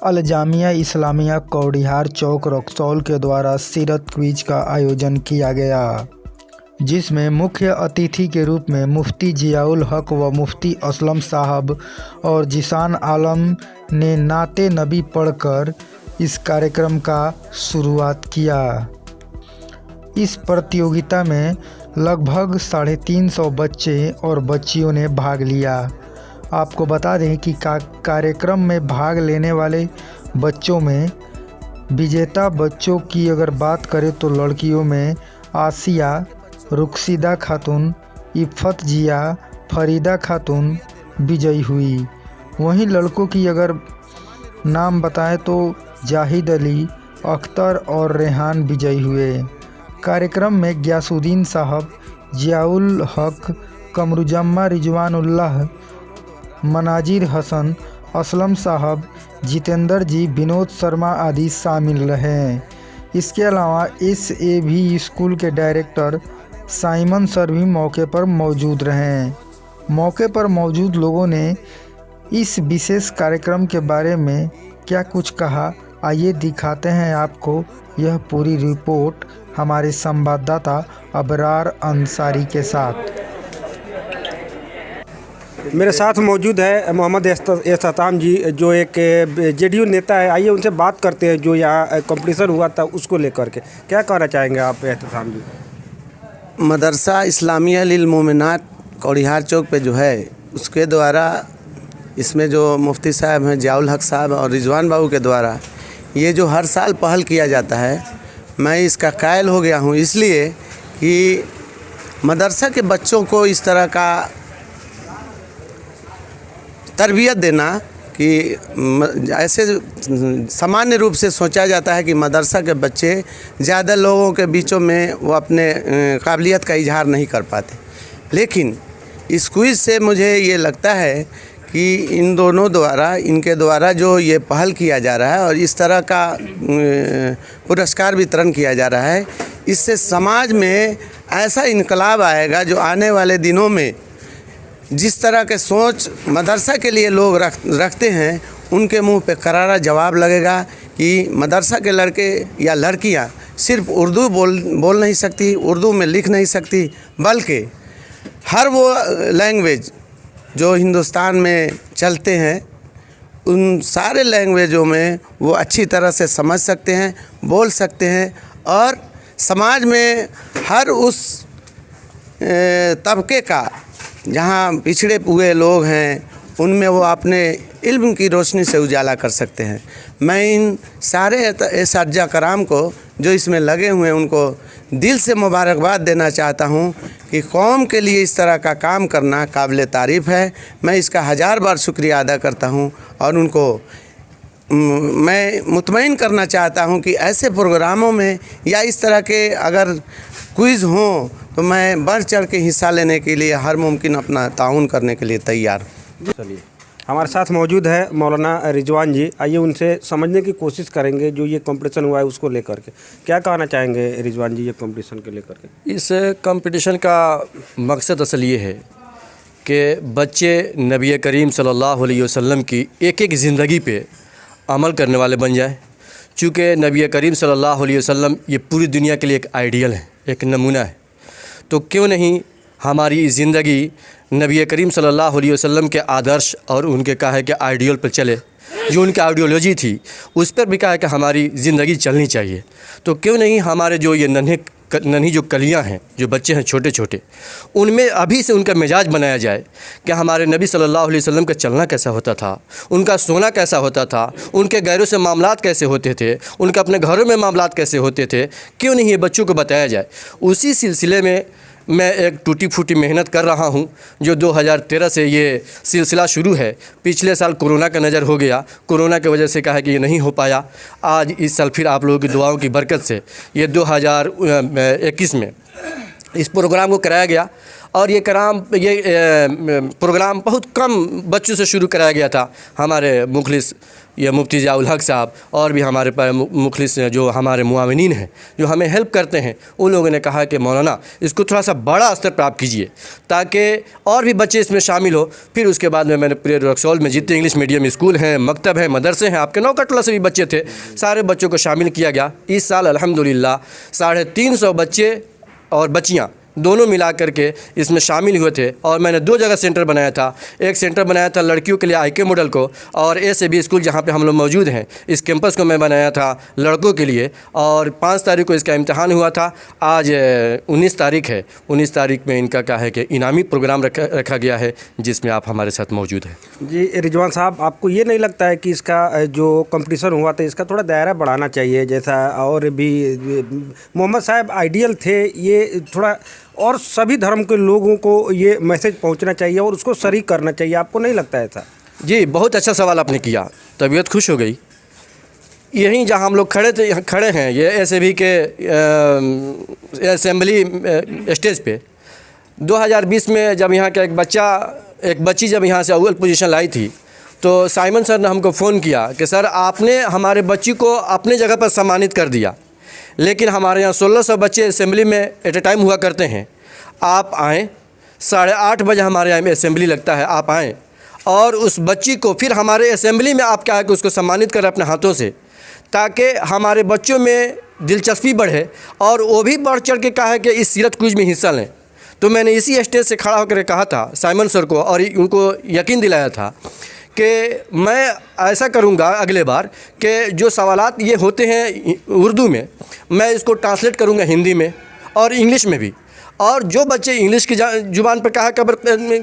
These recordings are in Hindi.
अल जामिया इस्लामिया कौडिहार चौक रक्सौल के द्वारा सीरत क्विज का आयोजन किया गया, जिसमें मुख्य अतिथि के रूप में मुफ्ती जियाउल हक व मुफ्ती असलम साहब और जीशान आलम ने नाते नबी पढ़कर इस कार्यक्रम का शुरुआत किया। इस प्रतियोगिता में लगभग 350 बच्चे और बच्चियों ने भाग लिया। आपको बता दें कि कार्यक्रम में भाग लेने वाले बच्चों में विजेता बच्चों की अगर बात करें तो लड़कियों में आसिया, रुखसिदा खातून, इफ़त जिया, फरीदा खातून विजयी हुई। वहीं लड़कों की अगर नाम बताएं तो जाहिद अली, अख्तर और रेहान विजयी हुए। कार्यक्रम में गियासुद्दीन साहब, जियाउल हक, कमरुजम्मा रिजवानुल्लाह, मनाजिर हसन, असलम साहब, जितेंद्र जी, विनोद शर्मा आदि शामिल रहे। इसके अलावा SAV स्कूल के डायरेक्टर साइमन सर भी मौके पर मौजूद रहे। मौके पर मौजूद लोगों ने इस विशेष कार्यक्रम के बारे में क्या कुछ कहा, आइए दिखाते हैं आपको यह पूरी रिपोर्ट हमारे संवाददाता अबरार अंसारी के साथ। मेरे साथ मौजूद है मोहम्मद एहतशाम जी, जो एक JDU नेता है। आइए उनसे बात करते हैं जो यहाँ कंपटीशन हुआ था उसको लेकर के। क्या कहना चाहेंगे आप एहतशाम जी? मदरसा इस्लामिया लिल मोमिनात कौडिहार चौक पे जो है उसके द्वारा इसमें जो मुफ्ती साहब हैं जियाउल हक साहब और रिजवान बाबू के द्वारा ये जो हर साल पहल किया जाता है, मैं इसका कायल हो गया हूँ, इसलिए कि मदरसा के बच्चों को इस तरह का तरबियत देना कि ऐसे सामान्य रूप से सोचा जाता है कि मदरसा के बच्चे ज़्यादा लोगों के बीचों में वो अपने काबिलियत का इजहार नहीं कर पाते, लेकिन इस क्विज़ से मुझे ये लगता है कि इनके द्वारा जो ये पहल किया जा रहा है और इस तरह का पुरस्कार वितरण किया जा रहा है, इससे समाज में ऐसा इनकलाब आएगा जो आने वाले दिनों में जिस तरह के सोच मदरसा के लिए लोग रखते हैं, उनके मुंह पे करारा जवाब लगेगा कि मदरसा के लड़के या लड़कियां सिर्फ उर्दू बोल नहीं सकती, उर्दू में लिख नहीं सकती, बल्कि हर वो लैंग्वेज जो हिंदुस्तान में चलते हैं उन सारे लैंग्वेजों में वो अच्छी तरह से समझ सकते हैं, बोल सकते हैं और समाज में हर उस तबके का जहाँ पिछड़े हुए लोग हैं उनमें वो अपने इल्म की रोशनी से उजाला कर सकते हैं। मैं इन सारे एसातिज़ा कराम को जो इसमें लगे हुए हैं उनको दिल से मुबारकबाद देना चाहता हूँ कि कौम के लिए इस तरह का काम करना काबिल तारीफ़ है। मैं इसका 1000 बार शुक्रिया अदा करता हूँ और उनको मैं मुतमईन करना चाहता हूँ कि ऐसे प्रोग्रामों में या इस तरह के अगर क्विज़ हों तो मैं बढ़ चढ़ के हिस्सा लेने के लिए हर मुमकिन अपना ताउन करने के लिए तैयार। चलिए, हमारे साथ मौजूद है मौलाना रिजवान जी। आइए उनसे समझने की कोशिश करेंगे जो ये कंपटीशन हुआ है उसको लेकर के। क्या कहना चाहेंगे रिजवान जी ये कंपटीशन के लेकर के? इस कंपटीशन का मकसद असल ये है कि बच्चे नबी करीम सल्लल्लाहु अलैहि वसल्लम की एक एक ज़िंदगी पे अमल करने वाले बन जाएं। चूँकि नबी करीम सल्लल्लाहु अलैहि वसल्लम ये पूरी दुनिया के लिए एक आइडियल है, एक नमूना है, तो क्यों नहीं हमारी ज़िंदगी नबी करीम सल्लल्लाहु अलैहि वसल्लम के आदर्श और उनके कहा है कि आइडियल पर चले, जो उनकी आइडियोलॉजी थी उस पर भी कहा है कि हमारी ज़िंदगी चलनी चाहिए। तो क्यों नहीं हमारे जो ये नन्ही जो कलियां हैं, जो बच्चे हैं छोटे छोटे, उनमें अभी से उनका मिजाज बनाया जाए कि हमारे नबी सल्लल्लाहु अलैहि वसल्लम का चलना कैसा होता था, उनका सोना कैसा होता था, उनके गैरों से मामलात कैसे होते थे, उनके अपने घरों में मामलात कैसे होते थे, क्यों नहीं ये बच्चों को बताया जाए। उसी सिलसिले में मैं एक टूटी फूटी मेहनत कर रहा हूं, जो 2013 से ये सिलसिला शुरू है। पिछले साल कोरोना का नज़र हो गया, कोरोना की वजह से कहा कि ये नहीं हो पाया। आज इस साल फिर आप लोगों की दुआओं की बरकत से ये 2021 में इस प्रोग्राम को कराया गया और ये प्रोग्राम बहुत कम बच्चों से शुरू कराया गया था। हमारे मुखलिस ये मुफ्ती ज़ियाउल हक साहब और भी हमारे मुखलिस जो हमारे मुआविनीन हैं जो हमें हेल्प करते हैं, उन लोगों ने कहा कि मौलाना इसको थोड़ा सा बड़ा स्तर पर आप कीजिए ताकि और भी बच्चे इसमें शामिल हो। फिर उसके बाद में मैंने पूरे रक्सौल में जितने इंग्लिश मीडियम स्कूल हैं, मकतब हैं, मदरसे हैं, आपके नौकटला से भी बच्चे थे, सारे बच्चों को शामिल किया गया। इस साल अल्हम्दुलिल्लाह 350 बच्चे और बच्चियाँ दोनों मिला करके इसमें शामिल हुए थे। और मैंने 2 जगह सेंटर बनाया था। एक सेंटर बनाया था लड़कियों के लिए IK मॉडल को, और SAB स्कूल जहाँ पे हम लोग मौजूद हैं इस कैंपस को मैं बनाया था लड़कों के लिए। और 5 तारीख को इसका इम्तहान हुआ था। आज 19 तारीख है। 19 तारीख में इनका क्या है कि इनामी प्रोग्राम रखा गया है जिसमें आप हमारे साथ मौजूद हैं। जी रिजवान साहब, आपको ये नहीं लगता है कि इसका जो कंपटीशन हुआ था इसका थोड़ा दायरा बढ़ाना चाहिए? जैसा और भी मोहम्मद साहब आइडियल थे, ये थोड़ा और सभी धर्म के लोगों को ये मैसेज पहुंचना चाहिए और उसको शरीक करना चाहिए, आपको नहीं लगता है ऐसा? जी, बहुत अच्छा सवाल आपने किया, तबीयत खुश हो गई। यहीं जहाँ हम लोग खड़े हैं ये SAB के असेंबली स्टेज पे 2020 में जब यहाँ का एक बच्ची जब यहाँ से अव्वल पोजीशन लाई थी तो साइमन सर ने हमको फ़ोन किया कि सर आपने हमारे बच्ची को अपने जगह पर सम्मानित कर दिया, लेकिन हमारे यहाँ 1600 बच्चे असेंबली में एट ए टाइम हुआ करते हैं। आप आएँ, 8:30 बजे हमारे यहाँ में असेंबली लगता है, आप आएँ और उस बच्ची को फिर हमारे असेंबली में आप क्या है कि उसको सम्मानित करें अपने हाथों से, ताकि हमारे बच्चों में दिलचस्पी बढ़े और वो भी बढ़ चढ़ के कहा है कि इस सीरत क्विज में हिस्सा लें। तो मैंने इसी स्टेज से खड़ा होकर कहा था साइमन सर को और उनको यकीन दिलाया था कि मैं ऐसा करूंगा अगले बार कि जो सवालात ये होते हैं उर्दू में मैं इसको ट्रांसलेट करूंगा हिंदी में और इंग्लिश में भी, और जो बच्चे इंग्लिश की ज़ुबान पर कहा कबर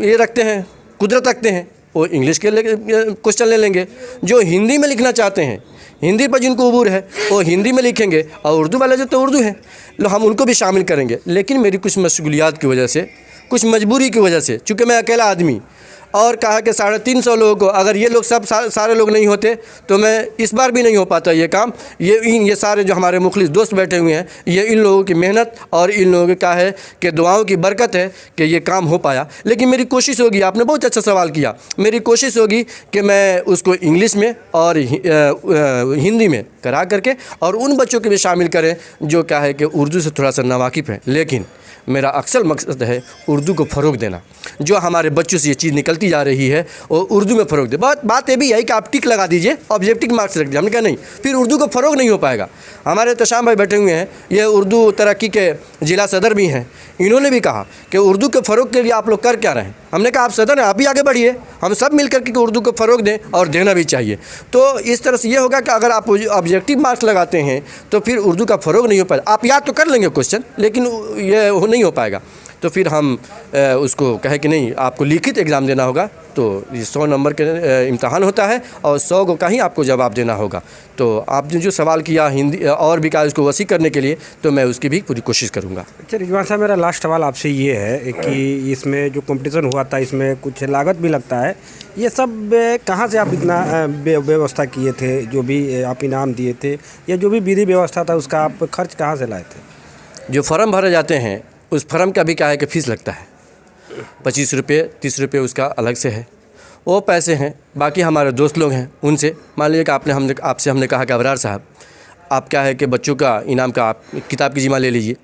ये रखते हैं, कुदरत रखते हैं, वो इंग्लिश के क्वेश्चन ले लेंगे। जो हिंदी में लिखना चाहते हैं, हिंदी पर जिनको उबूर है वो हिंदी में लिखेंगे, और उर्दू वाले जो तो उर्दू हैं लो हम उनको भी शामिल करेंगे। लेकिन मेरी कुछ मशगूलियात की वजह से, कुछ मजबूरी की वजह से, चूँकि मैं अकेला आदमी, और कहा कि 350 लोगों को अगर ये लोग सब सारे लोग नहीं होते तो मैं इस बार भी नहीं हो पाता ये काम। ये सारे जो हमारे मुखलिस दोस्त बैठे हुए हैं, ये इन लोगों की मेहनत और इन लोगों की क्या है कि दुआओं की बरकत है कि ये काम हो पाया। लेकिन मेरी कोशिश होगी, आपने बहुत अच्छा सवाल किया, मेरी कोशिश होगी कि मैं उसको इंग्लिश में और हिंदी में करा करके और उन बच्चों को भी शामिल करें जो क्या है कि उर्दू से थोड़ा सा नावाकिफ़ हैं। लेकिन मेरा अक्सर मकसद है उर्दू को फ़रोग़ देना। जो हमारे बच्चों से ये चीज़ निकलती जा रही है वो उर्दू में फ़रोग़ दे। बात ये भी है कि आप टिक लगा दीजिए, ऑब्जेक्टिव मार्क्स रख दीजिए। हमने कहा नहीं, फिर उर्दू को फ़रोग़ नहीं हो पाएगा। हमारे तशाम भाई बैठे हुए हैं, ये उर्दू तरक्की के ज़िला सदर भी हैं, इन्होंने भी कहा कि उर्दू के फ़रोग़ के लिए आप लोग कर क्या रहे हैं। हमने कहा आप सदर हैं, आप ही आगे बढ़िए, हम सब मिल कर के उर्दू को फ़रोग़ दें और देना भी चाहिए। तो इस तरह से ये होगा कि अगर आप ऑब्जेक्टिव मार्क्स लगाते हैं तो फिर उर्दू का फ़रोग़ नहीं हो पाएगा। आप याद तो कर लेंगे क्वेश्चन, लेकिन ये नहीं हो पाएगा। तो फिर हम उसको कहे कि नहीं, आपको लिखित एग्ज़ाम देना होगा। तो ये 100 नंबर के इम्तहान होता है और 100 का ही आपको जवाब देना होगा। तो आपने जो सवाल किया हिंदी और भी का इसको वसी करने के लिए, तो मैं उसकी भी पूरी कोशिश करूँगा। अच्छा रिजवान साहब, मेरा लास्ट सवाल आपसे ये है कि इसमें जो कंपटीशन हुआ था इसमें कुछ लागत भी लगता है, ये सब कहाँ से आप इतना व्यवस्था किए थे? जो भी आप इनाम दिए थे या जो भी विधि व्यवस्था था उसका आप खर्च कहाँ से लाए थे? जो फॉर्म भरे जाते हैं उस फॉर्म का भी क्या है कि फ़ीस लगता है, 25 रुपये 30 रुपये उसका अलग से है, वो पैसे हैं। बाकी हमारे दोस्त लोग हैं, उनसे मान लीजिए कि आपसे हमने कहा कि अबरार साहब आप क्या है कि बच्चों का इनाम का आप किताब की जिम्मा ले लीजिए,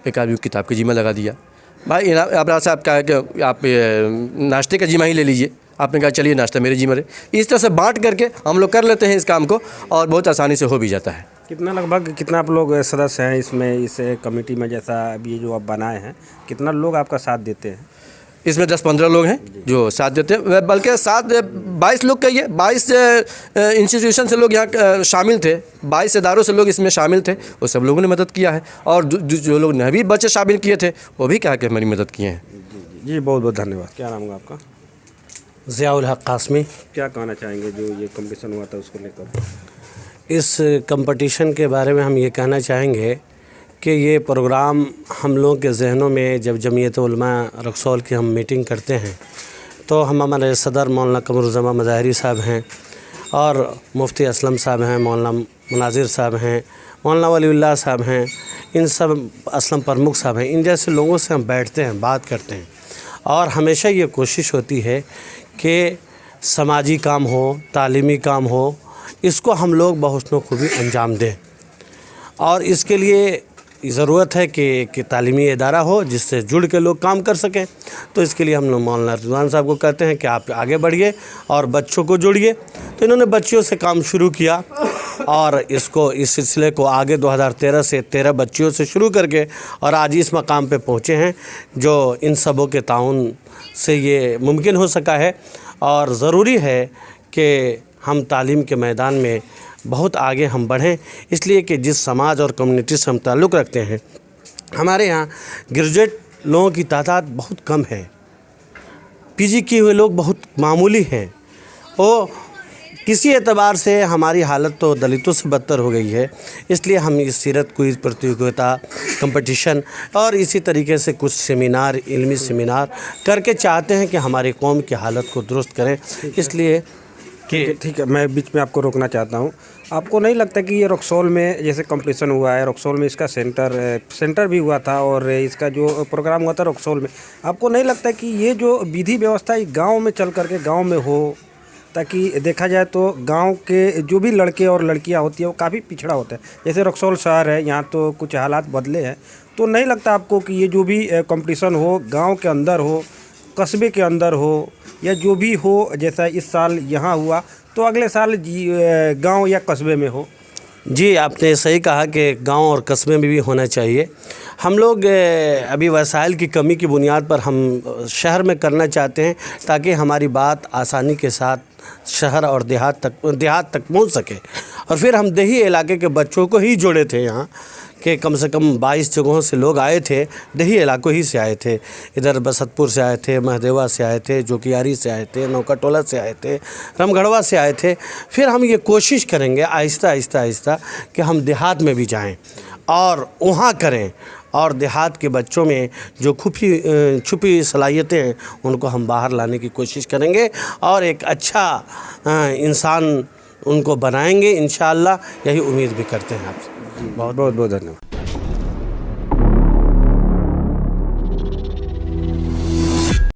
एक आदमी किताब की जिम्मा लगा दिया। भाई अबरार साहब क्या है कि आप नाश्ते का जिम्मा ही ले लीजिए, आपने कहा चलिए नाश्ता मेरे जिम्मे रहे। इस तरह से बांट करके हम लोग कर लेते हैं इस काम को और बहुत आसानी से हो भी जाता है। कितना आप लोग सदस्य हैं इसमें, इस कमेटी में? जैसा अभी जो आप बनाए हैं, कितना लोग आपका साथ देते हैं? इसमें 10-15 लोग हैं जो साथ देते हैं, बल्कि 22 लोग कहिए, 22 इंस्टीट्यूशन से लोग यहाँ शामिल थे, 22 इदारों से लोग इसमें शामिल थे, वो सब लोगों ने मदद किया है। और जो लोग ने भी बच्चे शामिल किए थे वो भी क्या कि हमारी मदद किए हैं। जी बहुत बहुत धन्यवाद। क्या नाम होगा आपका? ज़ियाउल हक कासमी। क्या कहना चाहेंगे जो ये कंपटीशन हुआ था उसको लेकर? इस कंपटीशन के बारे में हम ये कहना चाहेंगे कि ये प्रोग्राम हम लोगों के जहनों में, जब जमीयत उलमा रक्सौल की हम मीटिंग करते हैं तो हम हमारे सदर मौलाना कमरुज़्ज़मा मज़ाहिरी साहब हैं और मुफ्ती असलम साहब हैं, मौलाना मुनाजिर साहब हैं, मौलाना वलीउल्लाह साहब हैं, इन सब असलम प्रमुख साहब हैं, इन जैसे लोगों से हम बैठते हैं, बात करते हैं और हमेशा ये कोशिश होती है कि समाजी काम हो, तालीमी काम हो, इसको हम लोग बहुस्नो खूबी अंजाम दें। और इसके लिए ज़रूरत है कि तालीमी इदारा हो जिससे जुड़ के लोग काम कर सकें। तो इसके लिए हम लोग मौलाना रिजवान साहब को कहते हैं कि आप आगे बढ़िए और बच्चों को जोड़िए। तो इन्होंने बच्चियों से काम शुरू किया और इस सिलसिले को आगे 2013 से 13 बच्चियों से शुरू करके और आज इस मकाम पे पहुँचे हैं, जो इन सबों के ताउन से ये मुमकिन हो सका है। और ज़रूरी है कि हम तालीम के मैदान में बहुत आगे हम बढ़ें, इसलिए कि जिस समाज और कम्युनिटी से हम ताल्लुक़ रखते हैं, हमारे यहाँ ग्रेजुएट लोगों की तादाद बहुत कम है, पीजी किए हुए लोग बहुत मामूली हैं। वो किसी एतबार से हमारी हालत तो दलितों से बदतर हो गई है। इसलिए हम इस सीरत क्विज़ प्रतियोगिता, कंपटीशन और इसी तरीके से कुछ सेमिनार, इल्मी सेमिनार करके चाहते हैं कि हमारी कौम की हालत को दुरुस्त करें। इसलिए ठीक है, मैं बीच में आपको रोकना चाहता हूँ। आपको नहीं लगता कि ये रक्सौल में जैसे कंपटीशन हुआ है, रक्सौल में इसका सेंटर भी हुआ था और इसका जो प्रोग्राम हुआ था रक्सौल में, आपको नहीं लगता कि ये जो विधि व्यवस्था गांव में चल करके गांव में हो, ताकि देखा जाए तो गांव के जो भी लड़के और लड़कियां होती है वो काफ़ी पिछड़ा होता है। जैसे रक्सौल शहर है, यहाँ तो कुछ हालात बदले हैं, तो नहीं लगता आपको कि ये जो भी कंपटीशन हो गाँव के अंदर हो, कस्बे के अंदर हो, या जो भी हो, जैसा इस साल यहाँ हुआ तो अगले साल गांव या कस्बे में हो? जी, आपने सही कहा कि गांव और कस्बे में भी होना चाहिए। हम लोग अभी वसाइल की कमी की बुनियाद पर हम शहर में करना चाहते हैं ताकि हमारी बात आसानी के साथ शहर और देहात तक पहुंच सके। और फिर हम देही इलाके के बच्चों को ही जोड़े थे यहाँ कि कम से कम 22 जगहों से लोग आए थे, देही इलाकों ही से आए थे। इधर बसतपुर से आए थे, महदेवा से आए थे, जोकियारी से आए थे, नौकाटोला से आए थे, रामगढ़वा से आए थे। फिर हम ये कोशिश करेंगे आहिस्ता कि हम देहात में भी जाएं और वहाँ करें और देहात के बच्चों में जो छुपी सलाहियतें हैं उनको हम बाहर लाने की कोशिश करेंगे और एक अच्छा इंसान उनको बनाएंगे इंशाअल्लाह। यही उम्मीद भी करते हैं आपसे। बहुत बहुत धन्यवाद।